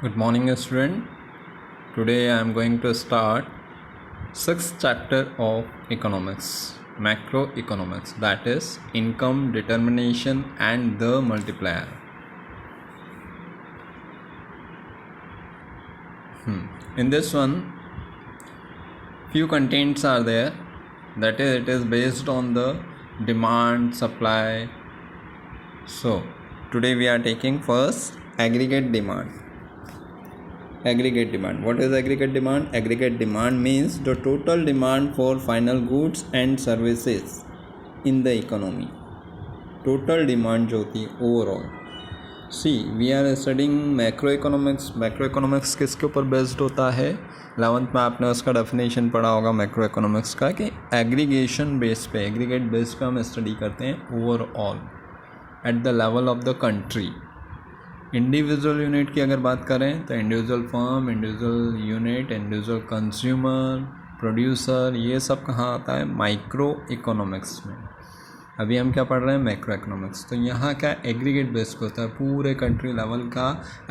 Good morning, student. Today I am going to start sixth chapter of economics, macroeconomics, that is income determination and the multiplier. In this one, few contents are there. That is, it is based on the demand, supply. So today we are taking first aggregate demand. Aggregate demand. What is aggregate demand? Aggregate demand means the total demand for final goods and services in the economy. Total demand जो होती है overall. See, we are studying macroeconomics. Macroeconomics किसके ऊपर based होता है? 11th में आपने उसका डेफिनेशन पढ़ा होगा macroeconomics का कि एग्रीगेशन बेस पे, एग्रीगेट बेस पे हम स्टडी करते हैं overall at the level of the country. Individual unit की अगर बात करें तो individual firm, individual unit, individual consumer, producer, ये सब कहाँ आता है? माइक्रो इकोनॉमिक्स में. अभी हम क्या पढ़ रहे हैं? Macro economics. तो यहाँ क्या एग्रीगेट बेस पे होता है, पूरे कंट्री लेवल का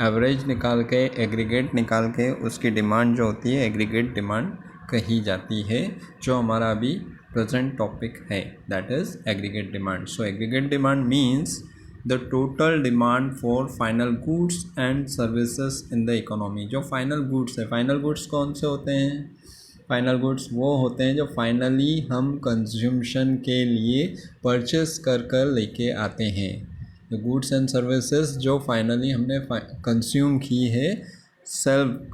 एवरेज निकाल के, एग्रीगेट निकाल के उसकी डिमांड जो होती है एग्रीगेट डिमांड कही जाती है, जो हमारा अभी प्रेजेंट टॉपिक है, that is aggregate demand. So aggregate demand means the total demand for final goods and services in the economy. जो फाइनल गुड्स है, फाइनल गुड्स कौन से होते हैं? फाइनल गुड्स वो होते हैं जो फाइनली हम कंज्यूमशन के लिए परचेस कर लेके आते हैं. द गुड्स एंड सर्विसेज जो फाइनली हमने कंज्यूम की है सेल्फ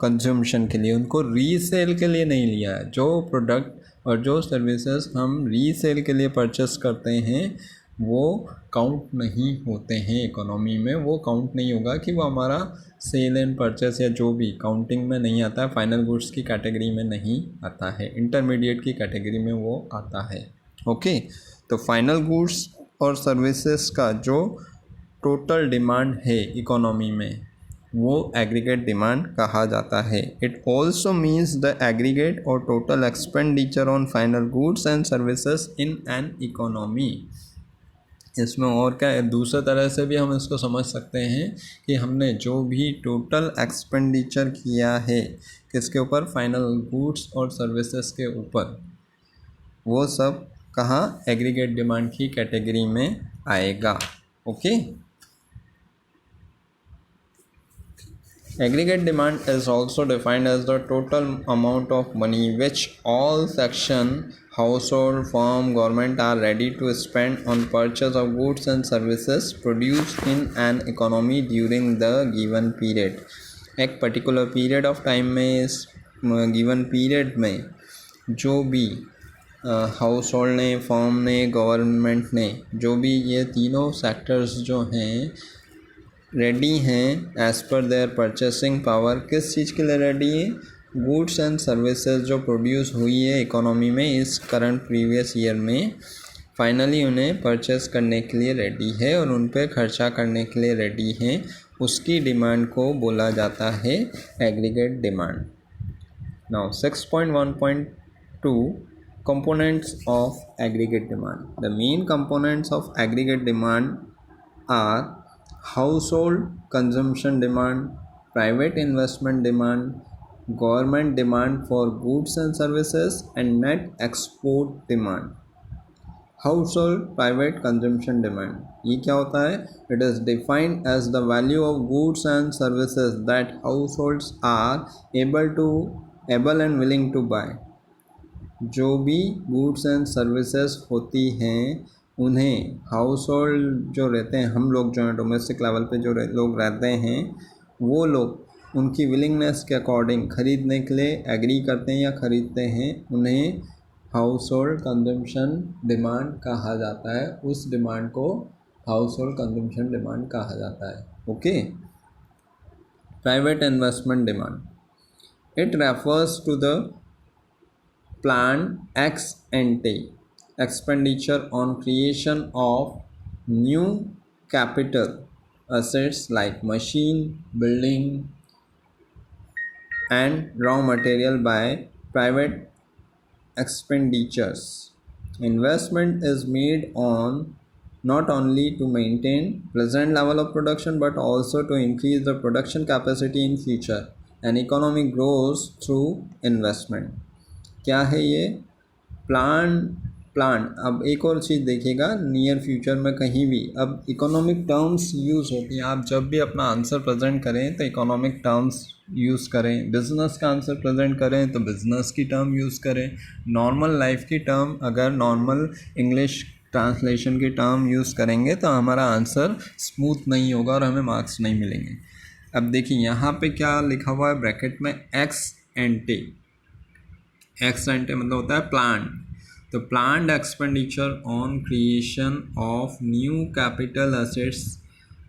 कंज्यूमशन के लिए, उनको रीसेल के लिए नहीं लिया है. जो प्रोडक्ट और जो सर्विसेज हम रीसेल के लिए परचेस करते हैं वो काउंट नहीं होते हैं इकोनॉमी में. वो काउंट नहीं होगा कि वो हमारा सेल एंड परचेस या जो भी काउंटिंग में नहीं आता है, फाइनल गुड्स की कैटेगरी में नहीं आता है, इंटरमीडिएट की कैटेगरी में वो आता है. ओके, तो फाइनल गुड्स और सर्विसेज का जो टोटल डिमांड है इकोनॉमी में वो एग्रीगेट डिमांड कहा जाता है. It also means the aggregate और total expenditure on final goods and services in an economy. इसमें और क्या है, दूसरे तरह से भी हम इसको समझ सकते हैं कि हमने जो भी टोटल एक्सपेंडिचर किया है किसके ऊपर? फाइनल गुड्स और सर्विसेज के ऊपर, वो सब कहाँ? एग्रीगेट डिमांड की कैटेगरी में आएगा. Okay, aggregate demand is also defined as the total amount of money which all section, household, firm, government are ready to spend on purchase of goods and services produced in an economy during the given period. एक particular period of time में, इस given period में जो भी house hold ने, firm ने, government ने, जो भी ये तीनों सेक्टर्स जो हैं रेडी हैं as per there purchasing power. किस चीज़ के लिए रेडी है? गुड्स एंड सर्विसेज जो प्रोड्यूस हुई है इकोनॉमी में इस करंट प्रीवियस ईयर में, फाइनली उन्हें परचेस करने के लिए रेडी है और उन पर खर्चा करने के लिए रेडी हैं. उसकी डिमांड को बोला जाता है aggregate demand. Now 6.1.2 components of aggregate demand. The main components of aggregate demand are household consumption demand, private investment demand, government demand for goods and services, and net export demand. Household private consumption demand, ये क्या होता है? It is defined as the value of goods and services that households are able and willing to buy. जो भी goods and services होती हैं उन्हें house hold जो रहते हैं, हम लोग जो हैं डोमेस्टिक लेवल पे जो लोग रहते हैं, वो लोग उनकी विलिंगनेस के अकॉर्डिंग ख़रीदने के लिए एग्री करते हैं या ख़रीदते हैं. उन्हें हाउस होल्ड कंजम्पशन डिमांड कहा जाता है. उस डिमांड को हाउस होल्ड कंजम्पशन डिमांड कहा जाता है. Okay, private investment demand, it refers to the planned ex ante expenditure on creation of new capital assets like machine, building, and raw material by private expenditures. Investment is made on not only to maintain present level of production but also to increase the production capacity in future. And economy grows through investment. क्या है ये? Plan अब एक और चीज़ देखिएगा near future में कहीं भी अब इकोनॉमिक टर्म्स यूज़ होती हैं. आप जब भी अपना आंसर प्रेजेंट करें तो इकोनॉमिक टर्म्स यूज़ करें. बिजनेस का आंसर प्रेजेंट करें तो बिजनेस की टर्म यूज़ करें. नॉर्मल लाइफ की टर्म अगर नॉर्मल इंग्लिश ट्रांसलेशन की टर्म यूज़ करेंगे तो हमारा आंसर स्मूथ नहीं होगा और हमें मार्क्स नहीं मिलेंगे. अब देखिए यहाँ पे क्या लिखा हुआ है ब्रैकेट में एक्स एंटे. एक्स एंटे मतलब होता है प्लान. तो planned expenditure on creation of new capital assets.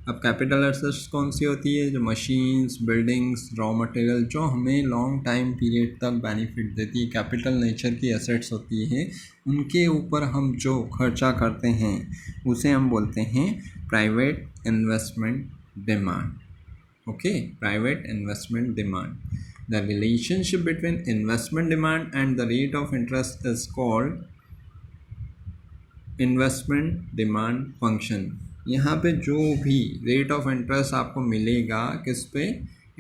अब कैपिटल एसेट्स कौन सी होती है? जो मशीन्स, बिल्डिंग्स, रॉ मटेरियल जो हमें लॉन्ग टाइम पीरियड तक बेनिफिट देती है, कैपिटल नेचर की एसेट्स होती है, उनके ऊपर हम जो खर्चा करते हैं उसे हम बोलते हैं private investment demand. Okay, private investment demand. The relationship between investment demand and the rate of interest is called investment demand function. यहाँ पे जो भी रेट ऑफ इंटरेस्ट आपको मिलेगा किस पे?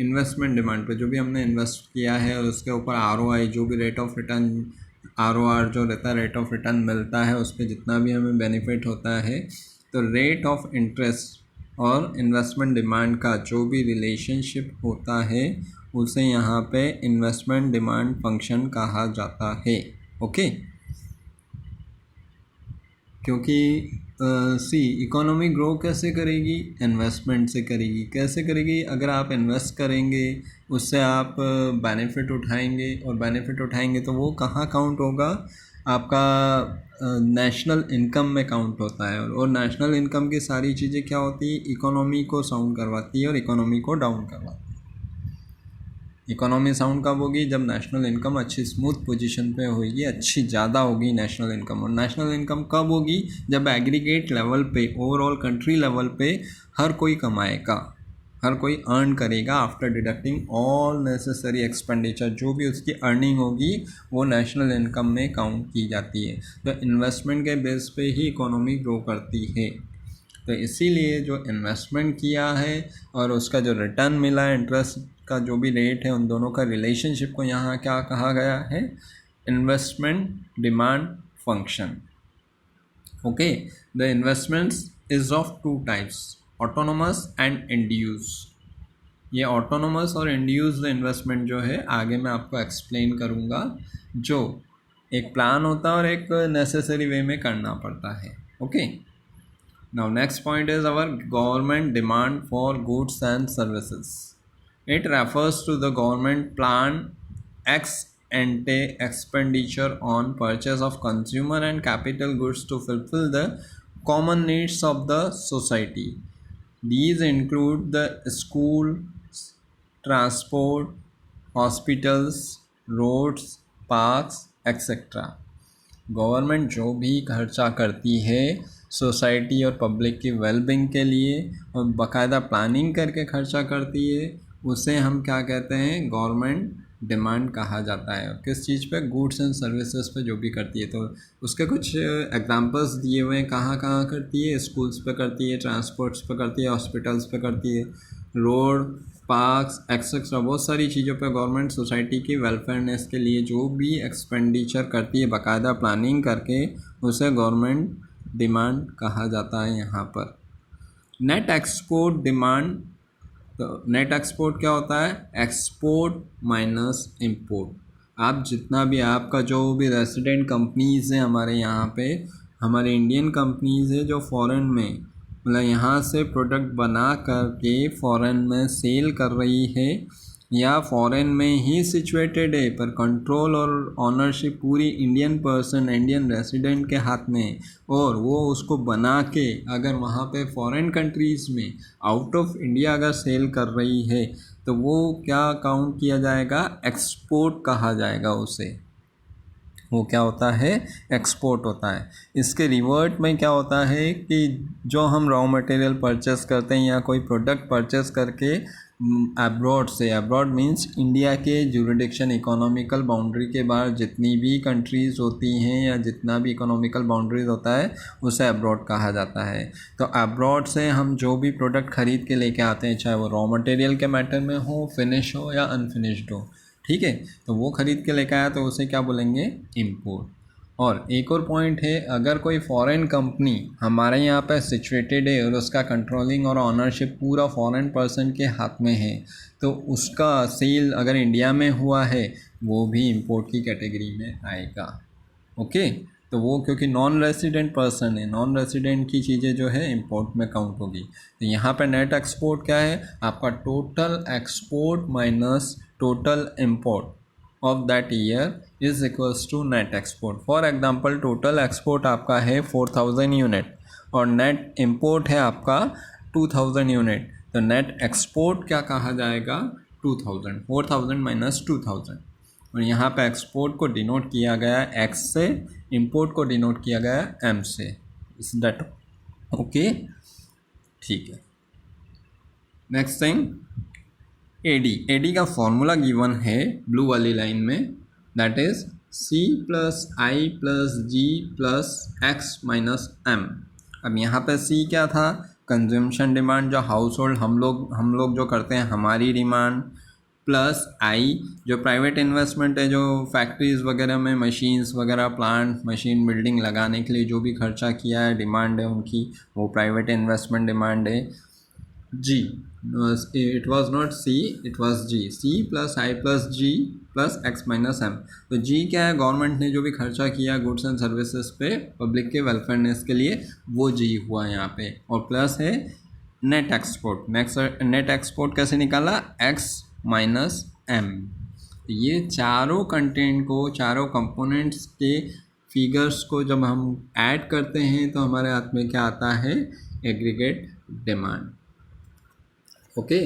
इन्वेस्टमेंट डिमांड पे. जो भी हमने इन्वेस्ट किया है और उसके ऊपर ROI जो भी रेट ऑफ रिटर्न ROR जो रहता है रेट ऑफ रिटर्न मिलता है उस पर जितना भी हमें बेनिफिट होता है. तो रेट ऑफ इंटरेस्ट और इन्वेस्टमेंट डिमांड का जो भी रिलेशनशिप होता है उसे यहाँ पे इन्वेस्टमेंट डिमांड फंक्शन कहा जाता है. ओके, क्योंकि इकोनॉमी ग्रो कैसे करेगी? इन्वेस्टमेंट से करेगी. कैसे करेगी? अगर आप इन्वेस्ट करेंगे उससे आप बेनिफिट उठाएंगे और बेनिफिट उठाएंगे तो वो कहाँ काउंट होगा? आपका नेशनल इनकम में काउंट होता है. और नेशनल इनकम की सारी चीज़ें क्या होती है? इकोनॉमी को साउंड करवाती है और इकोनॉमी को डाउन करवाती है. इकोनॉमी साउंड कब होगी? जब नेशनल इनकम अच्छी स्मूथ पोजीशन पे होगी, अच्छी ज़्यादा होगी नेशनल इनकम. और नेशनल इनकम कब होगी? जब एग्रीगेट लेवल पे, ओवरऑल कंट्री लेवल पे हर कोई कमाएगा, हर कोई अर्न करेगा after deducting all necessary expenditure. जो भी उसकी अर्निंग होगी वो नेशनल इनकम में काउंट की जाती है. तो इन्वेस्टमेंट के बेस पे ही इकोनॉमी ग्रो करती है. तो इसीलिए जो इन्वेस्टमेंट किया है और उसका जो रिटर्न मिला है, इंटरेस्ट का जो भी रेट है, उन दोनों का रिलेशनशिप को यहाँ क्या कहा गया है? Investment demand function. Okay, the investments is of two types, autonomous and induce. ये ऑटोनोमस और इंड्यूस्ड इन्वेस्टमेंट जो है आगे मैं आपको एक्सप्लेन करूँगा. जो एक प्लान होता है और एक नेसेसरी वे में करना पड़ता है. Okay, now next point is our government demand for goods and services. It refers to the government plan ex ante expenditure on purchase of consumer and capital goods to fulfill the common needs of the society. These include the school, transport, hospitals, roads, parks, etc. Government जो भी खर्चा करती है society और public की wellbeing के लिए और बाकायदा प्लानिंग करके खर्चा करती है, उसे हम क्या कहते हैं? गवर्नमेंट डिमांड कहा जाता है. और किस चीज़ पे? गुड्स एंड सर्विसेज पे जो भी करती है. तो उसके कुछ एग्जांपल्स दिए हुए हैं कहाँ कहाँ करती है. स्कूल्स पे करती है, ट्रांसपोर्ट्स पे करती है, हॉस्पिटल्स पे करती है, रोड, पार्क्स एक्सेट्रा. बहुत सारी चीज़ों पे गवर्नमेंट सोसाइटी की वेलफेयरनेस के लिए जो भी एक्सपेंडिचर करती है बाकायदा प्लानिंग करके, उसे गवर्नमेंट डिमांड कहा जाता है. यहाँ पर नेट एक्सपोर्ट डिमांड. तो नेट एक्सपोर्ट क्या होता है? Export minus import. आप जितना भी आपका जो भी रेसिडेंट कंपनीज़ हैं हमारे यहाँ पे, हमारे इंडियन कंपनीज़ है जो फॉरेन में मतलब यहाँ से प्रोडक्ट बना करके फॉरेन में सेल कर रही है या फॉरेन में ही सिचुएटेड है, पर कंट्रोल और ऑनरशिप पूरी इंडियन पर्सन, इंडियन रेसिडेंट के हाथ में, और वो उसको बना के अगर वहाँ पे फॉरेन कंट्रीज़ में आउट ऑफ इंडिया अगर सेल कर रही है तो वो क्या काउंट किया जाएगा? एक्सपोर्ट कहा जाएगा उसे. वो क्या होता है, एक्सपोर्ट होता है। इसके रिवर्ट में क्या होता है कि जो हम रॉ मटेरियल परचेस करते हैं या कोई प्रोडक्ट परचेस करके अब्रॉड से, अब्रॉड मींस इंडिया के जुरिडिक्शन इकोनॉमिकल बाउंड्री के बाहर जितनी भी कंट्रीज़ होती हैं या जितना भी इकोनॉमिकल बाउंड्रीज होता है उसे अब्रॉड कहा जाता है। तो अब्रॉड से हम जो भी प्रोडक्ट ख़रीद के लेके आते हैं, चाहे वो रॉ मटेरियल के मैटर में हो, फिनिश हो या अनफिनिश्ड हो, ठीक है, तो वो ख़रीद के लेके आया तो उसे क्या बोलेंगे, इम्पोर्ट। और एक और पॉइंट है, अगर कोई फॉरेन कंपनी हमारे यहाँ पे सिचुएटेड है और उसका कंट्रोलिंग और ऑनरशिप पूरा फॉरेन पर्सन के हाथ में है, तो उसका सेल अगर इंडिया में हुआ है वो भी इंपोर्ट की कैटेगरी में आएगा। ओके, तो वो क्योंकि नॉन रेसिडेंट पर्सन है, नॉन रेसिडेंट की चीज़ें जो है इंपोर्ट में काउंट होगी। तो यहाँ पे नेट एक्सपोर्ट क्या है, आपका total export minus total import of that year is equals to net export. For example total export आपका है 4000 यूनिट और नेट इम्पोर्ट है आपका 2000 यूनिट, तो नेट एक्सपोर्ट क्या कहा जाएगा, 2000, 4000 माइनस 2000। और यहाँ पे एक्सपोर्ट को डिनोट किया गया एक्स से, इंपोर्ट को डिनोट किया गया एम से। इज दैट ओके, ठीक है। नेक्स्ट थिंग, एडी का फॉर्मूला गिवन है ब्लू वाली लाइन में, that is C plus I plus G plus X minus M. अब यहाँ पे सी क्या था, कंज्यूमशन डिमांड, जो हाउस होल्ड हम लोग जो करते हैं हमारी डिमांड, प्लस आई जो प्राइवेट इन्वेस्टमेंट है, जो फैक्ट्रीज़ वगैरह में मशीन्स वगैरह, प्लांट मशीन बिल्डिंग लगाने के लिए जो भी खर्चा किया है, डिमांड है उनकी, वो प्राइवेट इन्वेस्टमेंट डिमांड है। G, it was not C, it was G, C plus I plus G plus X minus M. तो जी क्या है, गवर्नमेंट ने जो भी खर्चा किया गुड्स एंड सर्विसेज पे पब्लिक के वेलफेयरनेस के लिए, वो जी हुआ यहाँ पे। और प्लस है नेट एक्सपोर्ट। नेट एक्सपोर्ट कैसे निकाला, एक्स माइनस एम। ये चारों कंटेंट को, चारों कंपोनेंट्स के फिगर्स को जब हम ऐड करते हैं तो हमारे हाथ में क्या आता है, aggregate demand. Okay,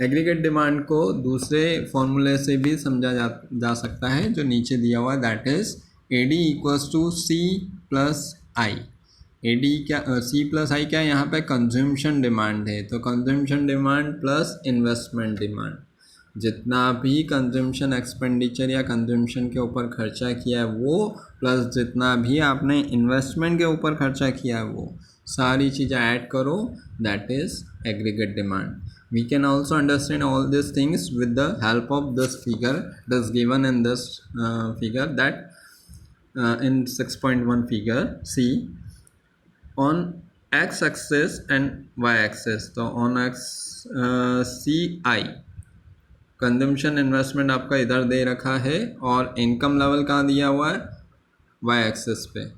aggregate demand को दूसरे फॉर्मूले से भी समझा जा सकता है जो नीचे दिया हुआ है, that is A D equals to C plus I. A D क्या, सी प्लस आई क्या है, यहाँ पे कंज्यूमशन डिमांड है, तो consumption demand plus investment demand, जितना भी कंज्यूमशन एक्सपेंडिचर या कंज्यूमशन के ऊपर खर्चा किया है वो, प्लस जितना भी आपने इन्वेस्टमेंट के ऊपर खर्चा किया है वो, सारी चीज़ें ऐड करो, that is aggregate demand. We can also understand all these things with the help of this figure that's given in this figure, that in 6.1 figure, see on x axis and y axis, तो on x CI consumption investment आपका इधर दे रखा है और income level कहाँ दिया हुआ है, y एक्सिस पे।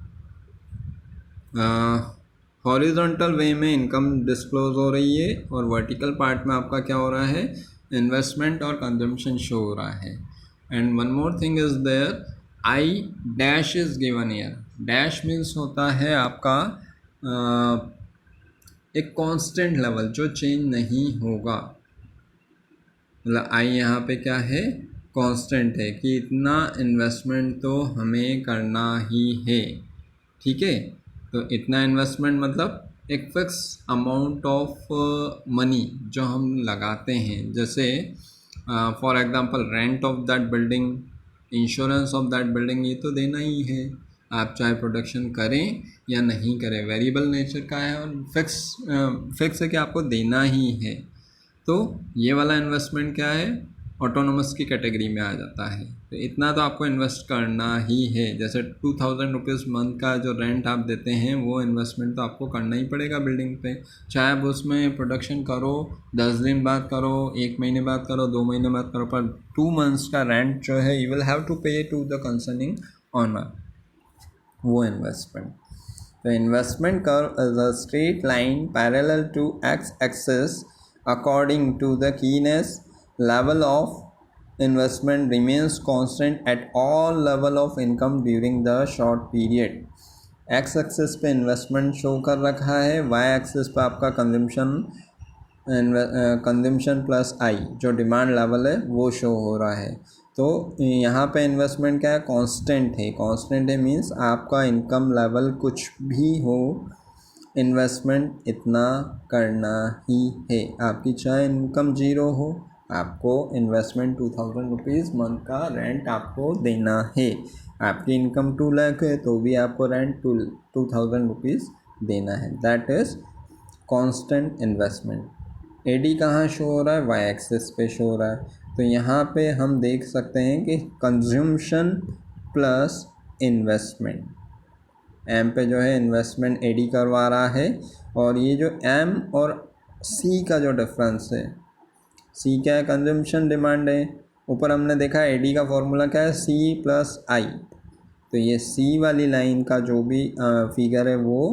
हॉरिजॉन्टल वे में इनकम डिस्क्लोज हो रही है और वर्टिकल पार्ट में आपका क्या हो रहा है, इन्वेस्टमेंट और कंजम्पशन शो हो रहा है। And one more thing is there, I dash is given here. Dash means होता है आपका एक कांस्टेंट लेवल जो चेंज नहीं होगा, मतलब आई यहाँ पे क्या है, कांस्टेंट है कि इतना इन्वेस्टमेंट तो हमें करना ही है, ठीक है। तो इतना इन्वेस्टमेंट मतलब एक फिक्स अमाउंट ऑफ मनी जो हम लगाते हैं, जैसे for example rent of that building, insurance of that building, ये तो देना ही है, आप चाहे प्रोडक्शन करें या नहीं करें, वेरिएबल नेचर का है और फिक्स है कि आपको देना ही है। तो ये वाला इन्वेस्टमेंट क्या है, ऑटोनोमस की कैटेगरी में आ जाता है। तो इतना तो आपको इन्वेस्ट करना ही है, जैसे 2000 रुपीज़ मंथ का जो रेंट आप देते हैं वो इन्वेस्टमेंट तो आपको करना ही पड़ेगा बिल्डिंग पे, चाहे आप उसमें प्रोडक्शन करो 10 दिन बाद करो, 1 महीने बाद करो, 2 महीने बाद करो, पर 2 मंथ्स का रेंट जो है you will have to pay to the concerning owner, वो इन्वेस्टमेंट। तो investment curve is a straight line parallel to X axis according to the keenness level of investment remains constant at all level of income during the short period। x axis पे investment show कर रखा है, y axis पे आपका consumption plus i जो demand level है वो show हो रहा है। तो यहाँ पे इन्वेस्टमेंट क्या है, कांस्टेंट है। कांस्टेंट है मीन्स आपका इनकम लेवल कुछ भी हो, इन्वेस्टमेंट इतना करना ही है। आपकी चाहे इनकम ज़ीरो हो, आपको इन्वेस्टमेंट 2000 रुपीज़ मंथ का रेंट आपको देना है। आपकी इनकम 2 लाख है तो भी आपको रेंट 2000 रुपीज़ देना है। That is constant investment. AD कहाँ शो हो रहा है, वाई एक्सिस पे शो हो रहा है। तो यहाँ पे हम देख सकते हैं कि कंज्यूम्शन प्लस इन्वेस्टमेंट, एम पे जो है इन्वेस्टमेंट एडी करवा रहा है, और ये जो एम और सी का जो डिफरेंस है, सी क्या है, कंजम्पशन डिमांड है। ऊपर हमने देखा एडी का फॉर्मूला क्या है, सी प्लस आई। तो ये सी वाली लाइन का जो भी फिगर है वो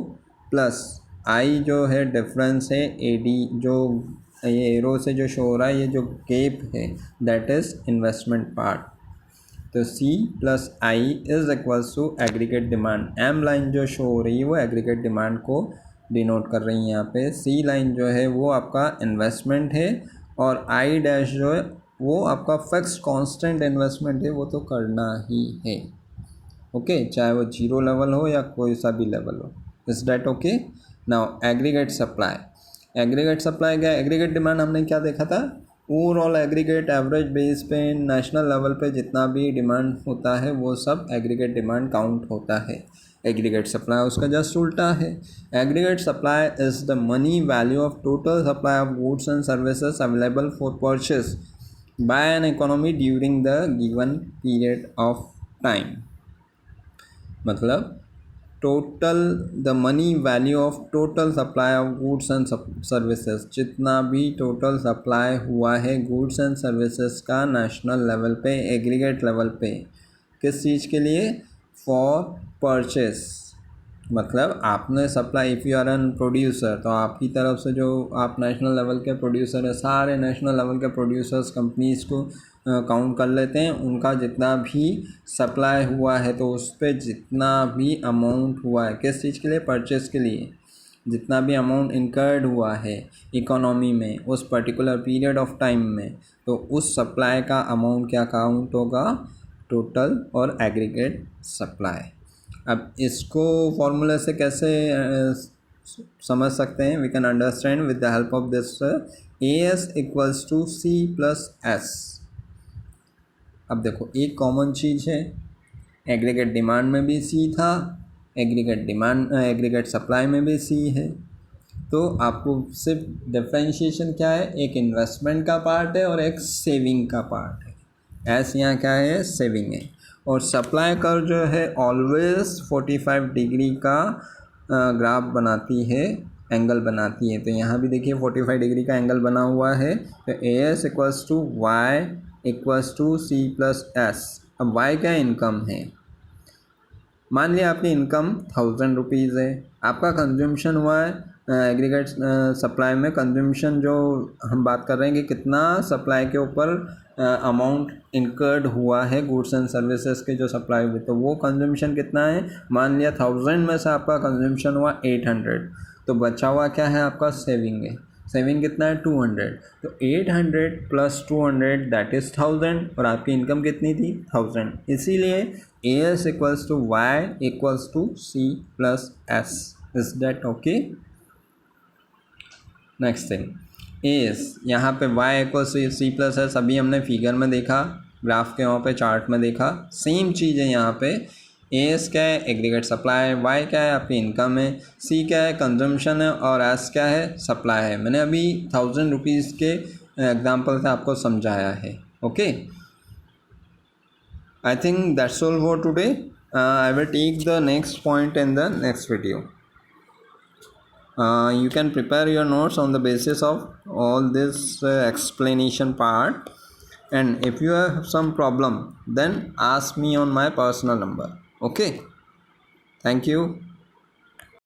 प्लस आई जो है डिफरेंस है, एडी जो ये एरो से जो शो हो रहा है, ये जो गैप है दैट इज़ इन्वेस्टमेंट पार्ट। तो C plus I is equals to aggregate demand. M line जो शो हो रही है वो एग्रीगेट डिमांड को डिनोट कर रही है यहाँ पे। सी लाइन जो है वो आपका इन्वेस्टमेंट है, और आई डैश जो है वो आपका फिक्स कांस्टेंट इन्वेस्टमेंट है, वो तो करना ही है। ओके, चाहे वो जीरो लेवल हो या कोई सा भी लेवल हो। Is that okay? Now aggregate supply. Aggregate supply क्या, एग्रीगेट डिमांड हमने क्या देखा था, ओवरऑल एग्रीगेट एवरेज बेस पे नेशनल लेवल पे जितना भी डिमांड होता है वो सब एग्रीगेट डिमांड काउंट होता है। एग्रीगेट सप्लाई उसका जस्ट उल्टा है। Aggregate supply is the money value of total supply of goods and services available for purchase by an economy during the given period of time. मतलब total the money value of total supply of goods and services, जितना भी total supply हुआ है goods and services का national level पे, aggregate level पे, किस चीज़ के लिए, फॉर परचेस। मतलब आपने supply, if you are N producer, तो आपकी तरफ से जो आप नेशनल लेवल के प्रोड्यूसर है, सारे नेशनल लेवल के प्रोड्यूसर्स कंपनीज़ को काउंट कर लेते हैं। उनका जितना भी सप्लाई हुआ है तो उस पर जितना भी अमाउंट हुआ है, किस चीज़ के लिए, परचेस के लिए, जितना भी अमाउंट इनकर्ड हुआ है इकोनॉमी में उस पर्टिकुलर पीरियड ऑफ टाइम में, तो उस सप्लाई का अमाउंट क्या काउंट होगा, टोटल और एग्रीगेट सप्लाई। अब इसको फॉर्मूले से कैसे समझ सकते हैं, we can understand with the help of this A S equals to C plus S. अब देखो एक कॉमन चीज़ है, एग्रीगेट डिमांड में भी सी था, एग्रीगेट सप्लाई में भी सी है। तो आपको सिर्फ डिफ्रेंशिएशन क्या है, एक इन्वेस्टमेंट का पार्ट है और एक सेविंग का पार्ट है। एस यहाँ क्या है, सेविंग है। और सप्लाई कर्व जो है ऑलवेज 45 डिग्री का ग्राफ बनाती है, एंगल बनाती है। तो यहाँ भी देखिए 45 डिग्री का एंगल बना हुआ है। तो A S equals to Y equals to C plus S. अब वाई क्या इनकम है, मान लिया आपकी इनकम 1000 रुपीज़ है, आपका कंज्यूमशन हुआ है एग्रीगेट सप्लाई में। कंज्यूमशन जो हम बात कर रहे हैं कि कितना सप्लाई के ऊपर अमाउंट इनकर्ड हुआ है गुड्स एंड सर्विसेज के जो सप्लाई हुए, तो वो कंज्यूमशन कितना है, मान लिया 1000 में से आपका कंज्यूमशन हुआ 800, तो बचा हुआ क्या है आपका, सेविंग है। सेविंग कितना है, 200। तो 800 प्लस 200 दैट इज़ 1000, और आपकी इनकम कितनी थी, 1000। इसीलिए A S equals to Y equals to C plus S. Is that okay? Next thing is, यहाँ पे y equal C plus S अभी हमने फिगर में देखा, ग्राफ के वहाँ पे चार्ट में देखा। सेम चीज़ है यहाँ पे। एस क्या है, एग्रीगेट सप्लाई है, y क्या है आपकी इनकम है, c क्या है कंजम्पशन है, और s क्या है, सप्लाई है। मैंने अभी 1000 रुपीज़ के एग्जाम्पल से आपको समझाया है। Okay, I think that's all for today. I will take the next point in the next video. You can prepare your notes on the basis of all this explanation part, and if you have some problem then ask me on my personal number. Okay, thank you.